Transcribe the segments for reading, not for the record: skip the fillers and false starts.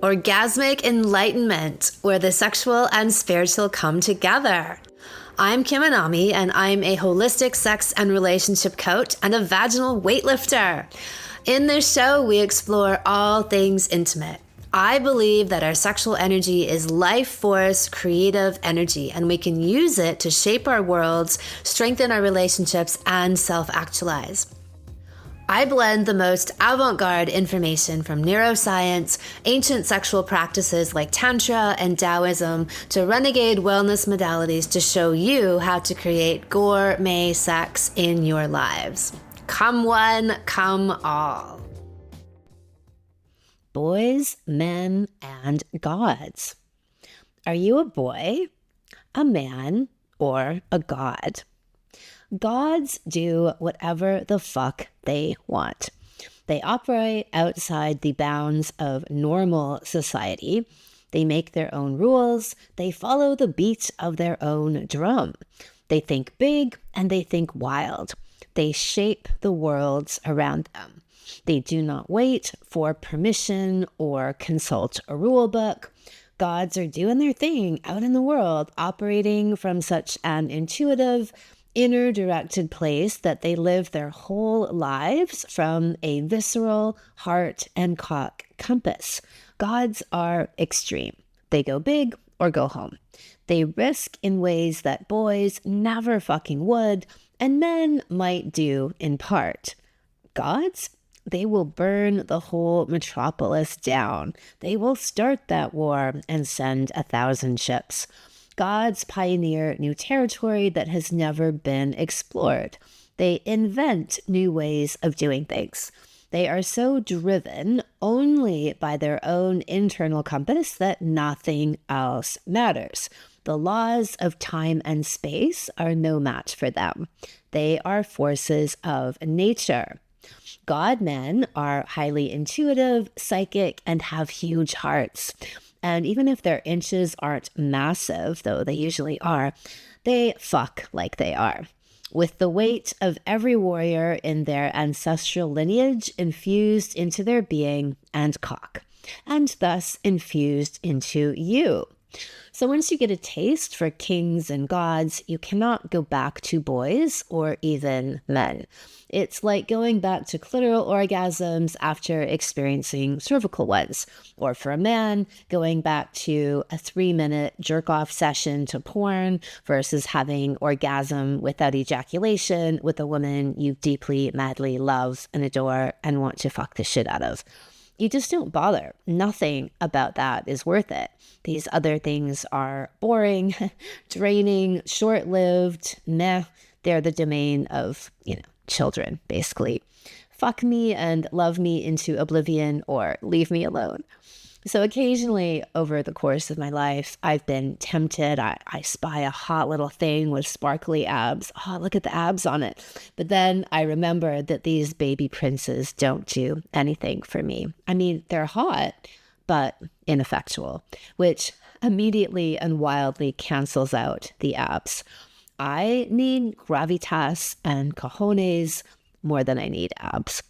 Orgasmic enlightenment, where the sexual and spiritual come together. I'm Kim Anami, and I'm a holistic sex and relationship coach and a vaginal weightlifter. In this show, we explore all things intimate. I believe that our sexual energy is life force, creative energy, and we can use it to shape our worlds, strengthen our relationships, and self-actualize. I blend the most avant-garde information from neuroscience, ancient sexual practices like Tantra and Taoism, to renegade wellness modalities to show you how to create gourmet sex in your lives. Come one, come all. Boys, men, and gods. Are you a boy, a man, or a god? Gods do whatever the fuck they want. They operate outside the bounds of normal society. They make their own rules. They follow the beat of their own drum. They think big and they think wild. They shape the worlds around them. They do not wait for permission or consult a rule book. Gods are doing their thing out in the world, operating from such an intuitive, inner-directed place that they live their whole lives from a visceral heart and cock compass. Gods are extreme. They go big or go home. They risk in ways that boys never fucking would, and men might do in part. Gods? They will burn the whole metropolis down. They will start that war and send 1,000 ships. Gods pioneer new territory that has never been explored. They invent new ways of doing things. They are so driven only by their own internal compass that nothing else matters. The laws of time and space are no match for them. They are forces of nature. God men are highly intuitive, psychic, and have huge hearts. And even if their inches aren't massive, though they usually are, they fuck like they are. With the weight of every warrior in their ancestral lineage infused into their being and cock, and thus infused into you. So once you get a taste for kings and gods, you cannot go back to boys or even men. It's like going back to clitoral orgasms after experiencing cervical ones, or for a man, going back to a 3-minute jerk-off session to porn versus having orgasm without ejaculation with a woman you deeply, madly love and adore and want to fuck the shit out of. You just don't bother. Nothing about that is worth it. These other things are boring, draining, short-lived, meh. They're the domain of, children, basically. Fuck me and love me into oblivion or leave me alone. So occasionally over the course of my life, I've been tempted. I spy a hot little thing with sparkly abs. Oh, look at the abs on it. But then I remember that these baby princes don't do anything for me. I mean, they're hot, but ineffectual, which immediately and wildly cancels out the abs. I need gravitas and cojones more than I need abs.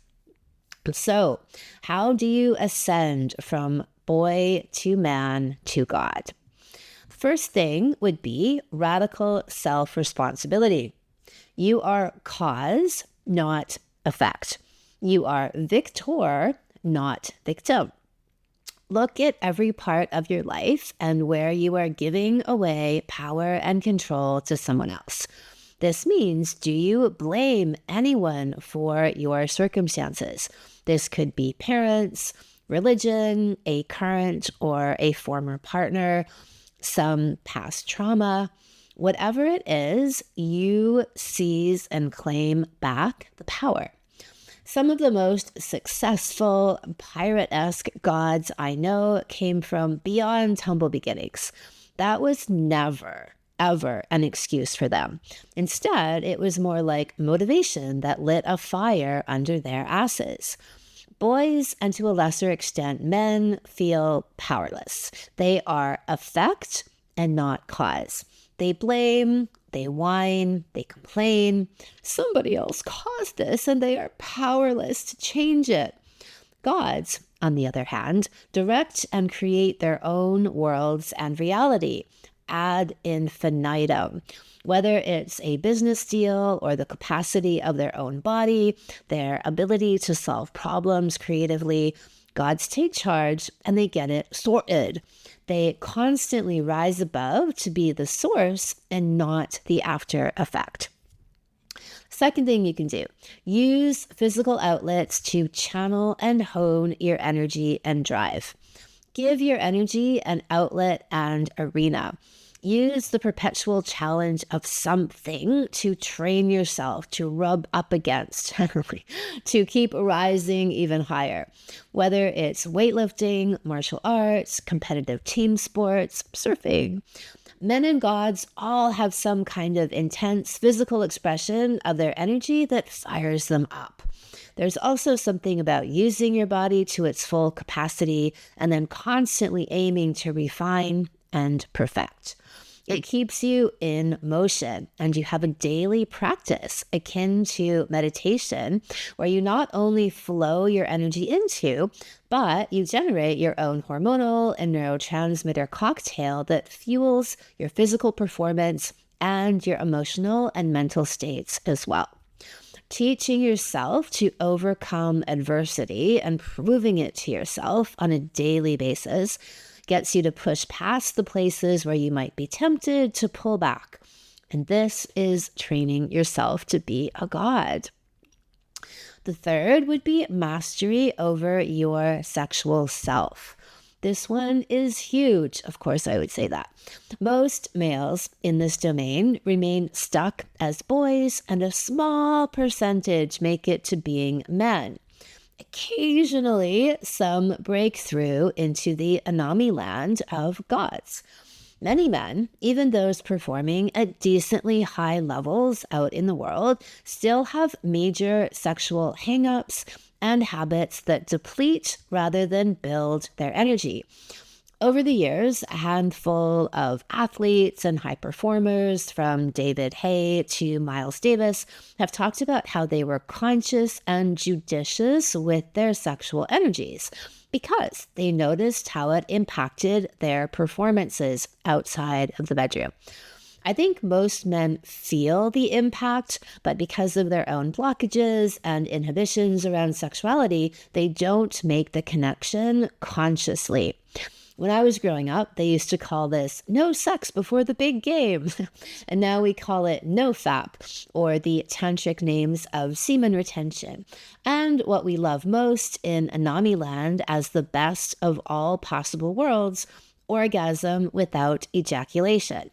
So how do you ascend from boy to man to God? First thing would be radical self-responsibility. You are cause, not effect. You are victor, not victim. Look at every part of your life and where you are giving away power and control to someone else. This means, do you blame anyone for your circumstances? This could be parents, religion, a current or a former partner, some past trauma. Whatever it is, you seize and claim back the power. Some of the most successful pirate-esque gods I know came from beyond humble beginnings. That was never, ever an excuse for them. Instead, it was more like motivation that lit a fire under their asses. Boys, and to a lesser extent men, feel powerless. They are effect and not cause. They blame, they whine, they complain. Somebody else caused this and they are powerless to change it. Gods, on the other hand, direct and create their own worlds and reality ad infinitum. Whether it's a business deal or the capacity of their own body, their ability to solve problems creatively, gods take charge and they get it sorted. They constantly rise above to be the source and not the after effect. Second thing you can do, use physical outlets to channel and hone your energy and drive. Give your energy an outlet and arena. Use the perpetual challenge of something to train yourself to rub up against, to keep rising even higher. Whether it's weightlifting, martial arts, competitive team sports, surfing. Men and gods all have some kind of intense physical expression of their energy that fires them up. There's also something about using your body to its full capacity and then constantly aiming to refine and perfect. It keeps you in motion, and you have a daily practice akin to meditation where you not only flow your energy into, but you generate your own hormonal and neurotransmitter cocktail that fuels your physical performance and your emotional and mental states as well. Teaching yourself to overcome adversity and proving it to yourself on a daily basis gets you to push past the places where you might be tempted to pull back. And this is training yourself to be a god. The third would be mastery over your sexual self. This one is huge. Of course, I would say that. Most males in this domain remain stuck as boys, and a small percentage make it to being men. Occasionally, some break through into the Anami land of gods. Many men, even those performing at decently high levels out in the world, still have major sexual hang-ups and habits that deplete rather than build their energy. Over the years, a handful of athletes and high performers, from David Hay to Miles Davis, have talked about how they were conscious and judicious with their sexual energies because they noticed how it impacted their performances outside of the bedroom. I think most men feel the impact, but because of their own blockages and inhibitions around sexuality, they don't make the connection consciously. When I was growing up, they used to call this no sex before the big game. And now we call it no fap, or the tantric names of semen retention. And what we love most in Anami land as the best of all possible worlds, orgasm without ejaculation.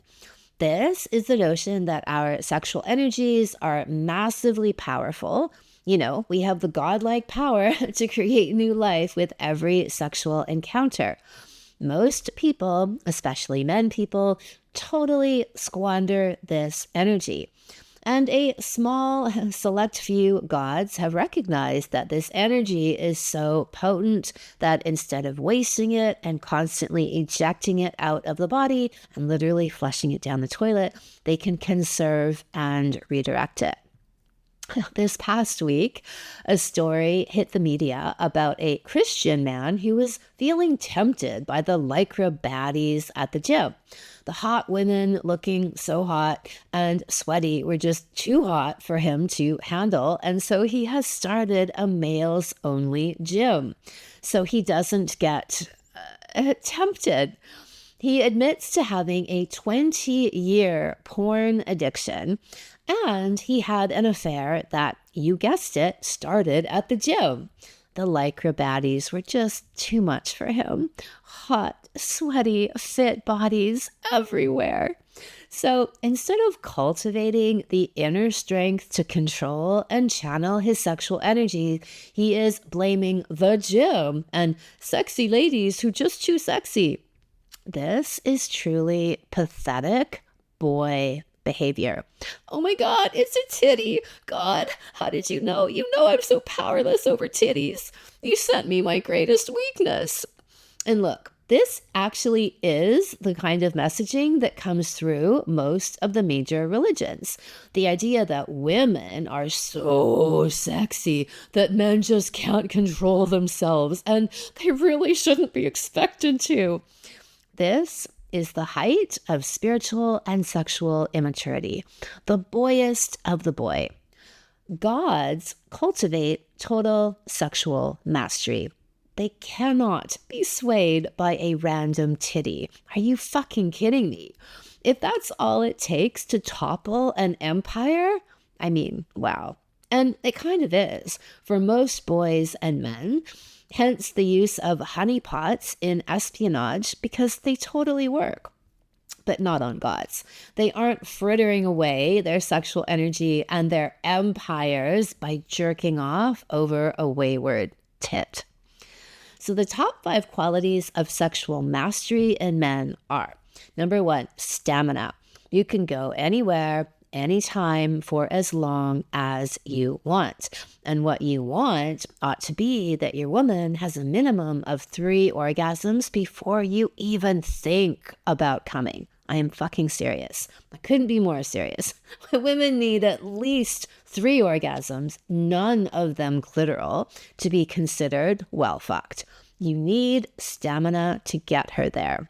This is the notion that our sexual energies are massively powerful. You know, we have the godlike power to create new life with every sexual encounter. Most people, especially men people, totally squander this energy. And a small, select few gods have recognized that this energy is so potent that instead of wasting it and constantly ejecting it out of the body and literally flushing it down the toilet, they can conserve and redirect it. This past week, a story hit the media about a Christian man who was feeling tempted by the lycra baddies at the gym. The hot women, looking so hot and sweaty, were just too hot for him to handle, and so he has started a males-only gym so he doesn't get tempted. He admits to having a 20-year porn addiction, and he had an affair that, you guessed it, started at the gym. The lycra baddies were just too much for him. Hot, sweaty, fit bodies everywhere. So instead of cultivating the inner strength to control and channel his sexual energy, he is blaming the gym and sexy ladies who just too sexy. This is truly pathetic boy behavior. Oh my God, it's a titty. God, how did you know? You know I'm so powerless over titties. You sent me my greatest weakness. And look, This actually is the kind of messaging that comes through most of the major religions. The idea that women are so sexy that men just can't control themselves and they really shouldn't be expected to. This is the height of spiritual and sexual immaturity, the boyest of the boy. Gods cultivate total sexual mastery. They cannot be swayed by a random titty. Are you fucking kidding me? If that's all it takes to topple an empire, I mean, wow. And it kind of is for most boys and men. Hence the use of honeypots in espionage, because they totally work. But not on gods. They aren't frittering away their sexual energy and their empires by jerking off over a wayward tit. So the top 5 qualities of sexual mastery in men are: number 1, stamina. You can go anywhere, anytime, for as long as you want. And what you want ought to be that your woman has a minimum of 3 orgasms before you even think about coming. I am fucking serious. I couldn't be more serious. Women need at least 3 orgasms, none of them clitoral, to be considered well fucked. You need stamina to get her there.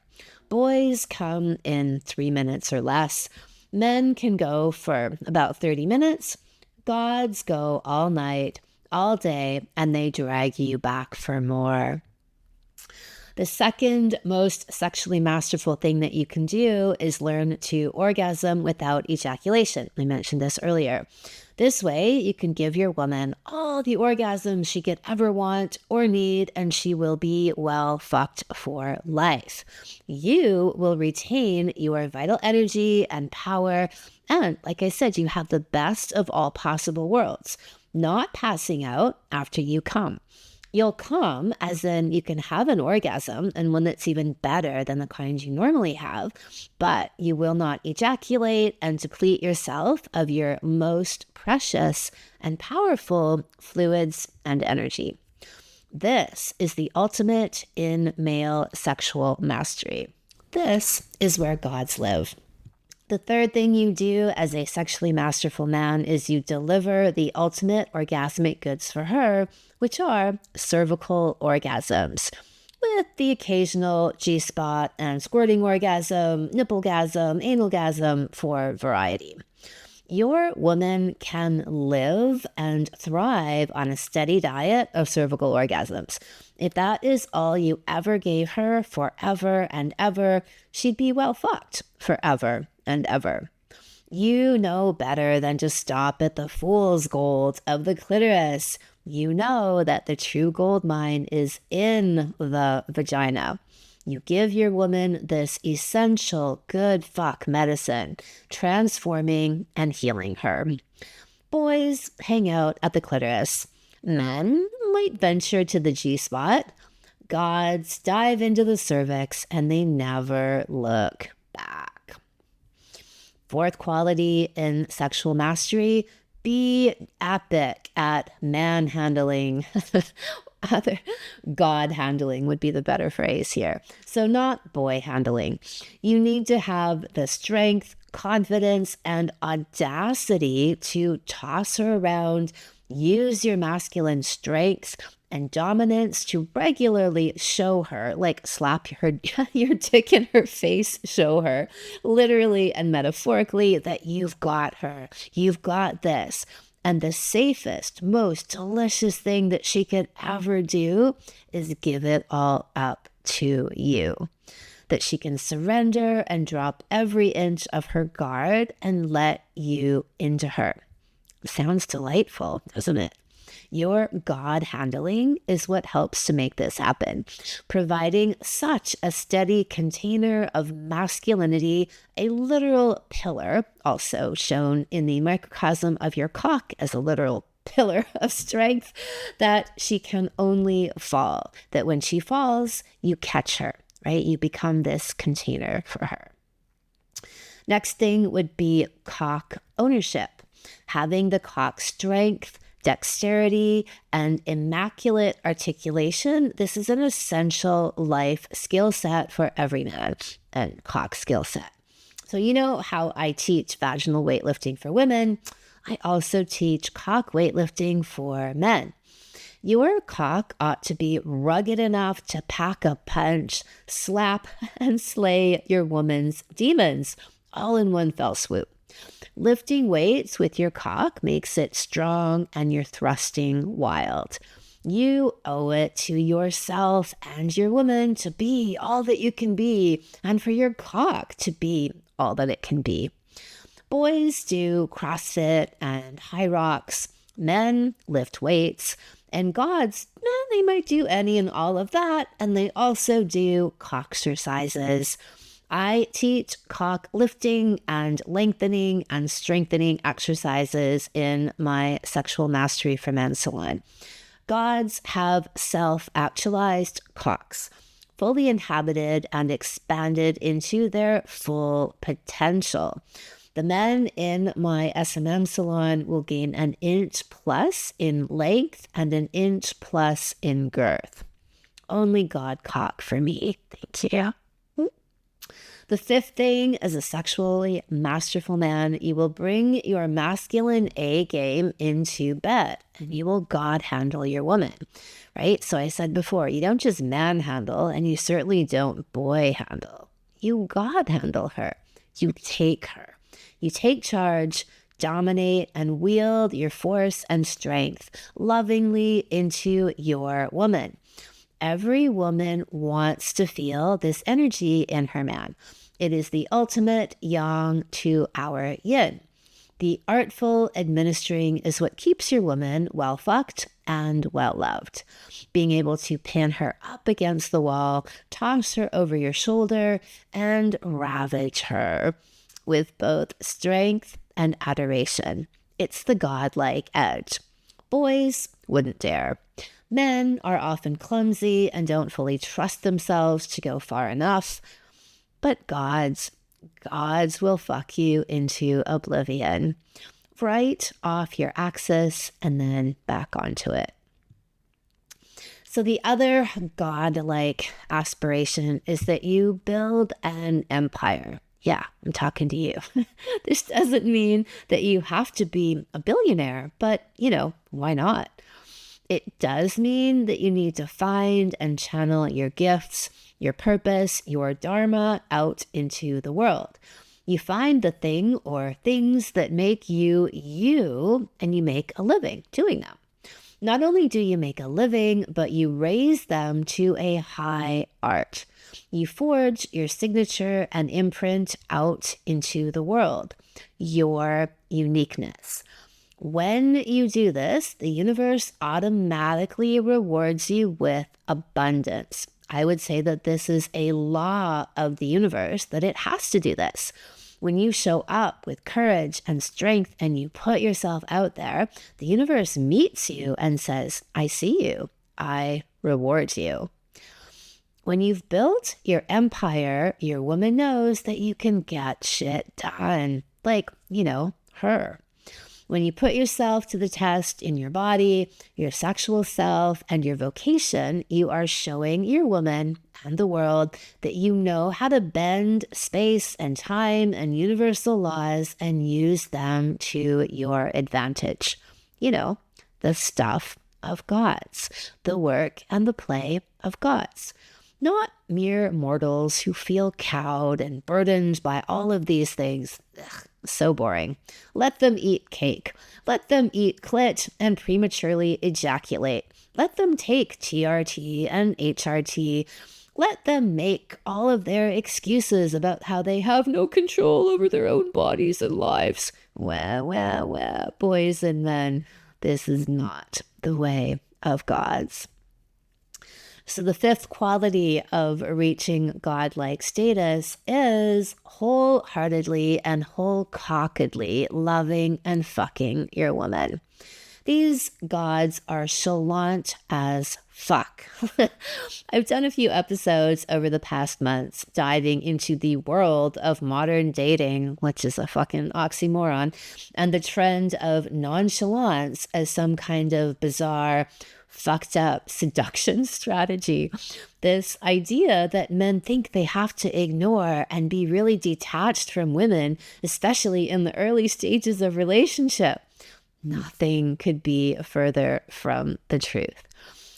Boys come in 3 minutes or less. Men can go for about 30 minutes. Gods go all night, all day, and they drag you back for more. The second most sexually masterful thing that you can do is learn to orgasm without ejaculation. I mentioned this earlier. This way, you can give your woman all the orgasms she could ever want or need, and she will be well fucked for life. You will retain your vital energy and power, and like I said, you have the best of all possible worlds, not passing out after you come. You'll come, as in you can have an orgasm, and one that's even better than the kind you normally have, but you will not ejaculate and deplete yourself of your most precious and powerful fluids and energy. This is the ultimate in male sexual mastery. This is where gods live. The third thing you do as a sexually masterful man is you deliver the ultimate orgasmic goods for her, which are cervical orgasms, with the occasional G-spot and squirting orgasm, nipplegasm, analgasm for variety. Your woman can live and thrive on a steady diet of cervical orgasms. If that is all you ever gave her forever and ever, she'd be well fucked forever and ever. You know better than to stop at the fool's gold of the clitoris. You know that the true gold mine is in the vagina. You give your woman this essential good fuck medicine, transforming and healing her. Boys hang out at the clitoris. Men might venture to the G-spot. Gods dive into the cervix and they never look back. Fourth quality in sexual mastery: be epic at manhandling. God handling would be the better phrase here. So not boy handling. You need to have the strength, confidence, and audacity to toss her around, use your masculine strengths and dominance to regularly show her, like slap your dick in her face, show her, literally and metaphorically, that you've got her, you've got this. And the safest, most delicious thing that she could ever do is give it all up to you. That she can surrender and drop every inch of her guard and let you into her. Sounds delightful, doesn't it? Your God handling is what helps to make this happen, providing such a steady container of masculinity, a literal pillar, also shown in the microcosm of your cock as a literal pillar of strength, that she can only fall, that when she falls, you catch her, right? You become this container for her. Next thing would be cock ownership, having the cock strength, dexterity, and immaculate articulation. This is an essential life skill set for every man and cock skill set. So you know how I teach vaginal weightlifting for women, I also teach cock weightlifting for men. Your cock ought to be rugged enough to pack a punch, slap, and slay your woman's demons all in one fell swoop. Lifting weights with your cock makes it strong and your thrusting wild. You owe it to yourself and your woman to be all that you can be, and for your cock to be all that it can be. Boys do CrossFit and high rocks. Men lift weights. And gods, they might do any and all of that. And they also do cocksercises. I teach cock lifting and lengthening and strengthening exercises in my Sexual Mastery for Men salon. Gods have self-actualized cocks, fully inhabited and expanded into their full potential. The men in my SMM salon will gain an inch plus in length and an inch plus in girth. Only God cock for me. Thank you. The fifth thing, as a sexually masterful man, you will bring your masculine A game into bed and you will God handle your woman, right? So I said before, you don't just manhandle and you certainly don't boy handle. You God handle her. You take her. You take charge, dominate, and wield your force and strength lovingly into your woman. Every woman wants to feel this energy in her man. It is the ultimate yang to our yin. The artful administering is what keeps your woman well fucked and well loved. Being able to pin her up against the wall, toss her over your shoulder, and ravage her with both strength and adoration. It's the godlike edge. Boys wouldn't dare. Men are often clumsy and don't fully trust themselves to go far enough. But gods will fuck you into oblivion. Right off your axis and then back onto it. So the other godlike aspiration is that you build an empire. Yeah, I'm talking to you. This doesn't mean that you have to be a billionaire, but, why not? It does mean that you need to find and channel your gifts, your purpose, your dharma out into the world. You find the thing or things that make you you, and you make a living doing them. Not only do you make a living, but you raise them to a high art. You forge your signature and imprint out into the world, your uniqueness. When you do this, the universe automatically rewards you with abundance. I would say that this is a law of the universe, that it has to do this. When you show up with courage and strength and you put yourself out there, the universe meets you and says, I see you, I reward you. When you've built your empire, your woman knows that you can get shit done. Like, her. When you put yourself to the test in your body, your sexual self, and your vocation, you are showing your woman and the world that you know how to bend space and time and universal laws and use them to your advantage. The stuff of gods, the work and the play of gods. Not mere mortals who feel cowed and burdened by all of these things. Ugh, so boring. Let them eat cake. Let them eat clit and prematurely ejaculate. Let them take TRT and HRT. Let them make all of their excuses about how they have no control over their own bodies and lives. Well, boys and men, this is not the way of gods. So the fifth quality of reaching godlike status is wholeheartedly and wholecockedly loving and fucking your woman. These gods are chalant as fuck. I've done a few episodes over the past months diving into the world of modern dating, which is a fucking oxymoron, and the trend of nonchalance as some kind of bizarre, fucked up seduction strategy. This idea that men think they have to ignore and be really detached from women, especially in the early stages of relationship. Nothing could be further from the truth.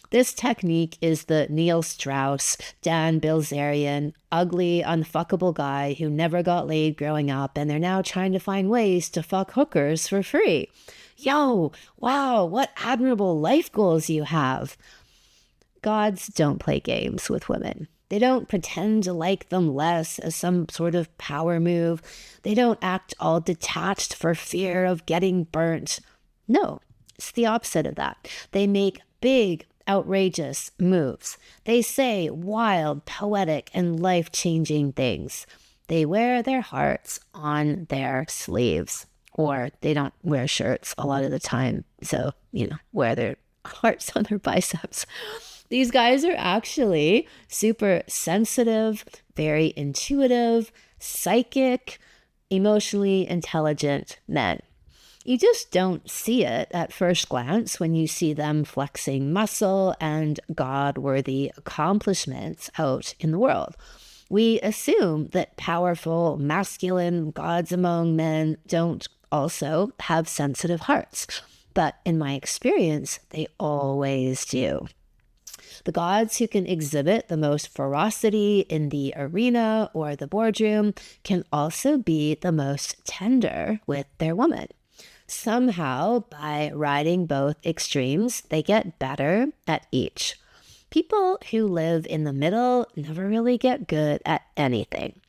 This technique is the Neil Strauss, Dan Bilzerian, ugly, unfuckable guy who never got laid growing up, and they're now trying to find ways to fuck hookers for free. Yo, wow, what admirable life goals you have. Gods don't play games with women. They don't pretend to like them less as some sort of power move. They don't act all detached for fear of getting burnt. No, it's the opposite of that. They make big, outrageous moves. They say wild, poetic, and life-changing things. They wear their hearts on their sleeves. Or they don't wear shirts a lot of the time. So, wear their hearts on their biceps. These guys are actually super sensitive, very intuitive, psychic, emotionally intelligent men. You just don't see it at first glance when you see them flexing muscle and God-worthy accomplishments out in the world. We assume that powerful, masculine gods among men don't also have sensitive hearts. But in my experience, they always do. The gods who can exhibit the most ferocity in the arena or the boardroom can also be the most tender with their woman. Somehow, by riding both extremes, they get better at each. People who live in the middle never really get good at anything.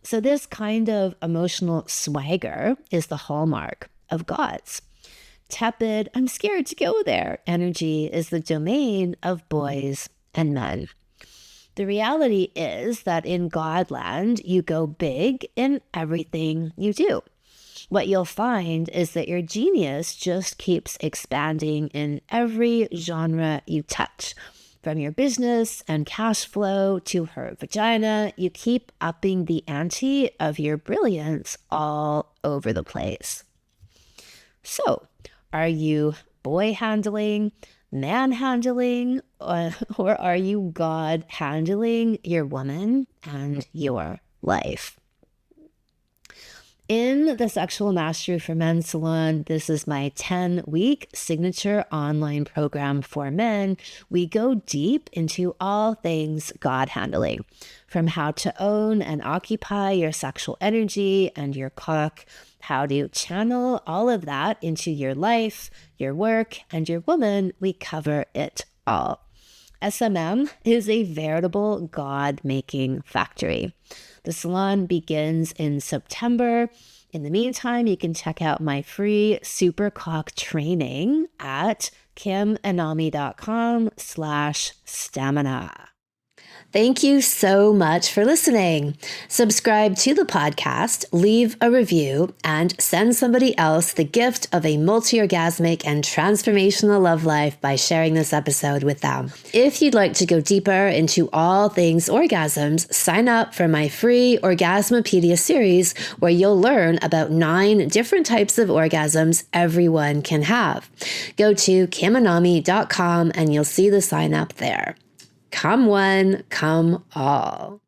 So this kind of emotional swagger is the hallmark of gods. Tepid, I'm scared to go there energy is the domain of boys and men. The reality is that in Godland, you go big in everything you do. What you'll find is that your genius just keeps expanding in every genre you touch. From your business and cash flow to her vagina, you keep upping the ante of your brilliance all over the place. So, are you boy handling, man handling, or are you God handling your woman and your life? In the Sexual Mastery for Men Salon, this is my 10-week signature online program for men. We go deep into all things God handling, from how to own and occupy your sexual energy and your cock, how to channel all of that into your life, your work, and your woman. We cover it all. SMM is a veritable God-making factory. The salon begins in September. In the meantime, you can check out my free super cock training at kimanami.com/stamina. Thank you so much for listening. Subscribe to the podcast, leave a review, and send somebody else the gift of a multi-orgasmic and transformational love life by sharing this episode with them. If you'd like to go deeper into all things orgasms, sign up for my free Orgasmopedia series, where you'll learn about 9 different types of orgasms everyone can have. Go to kimanami.com and you'll see the sign up there. Come one, come all.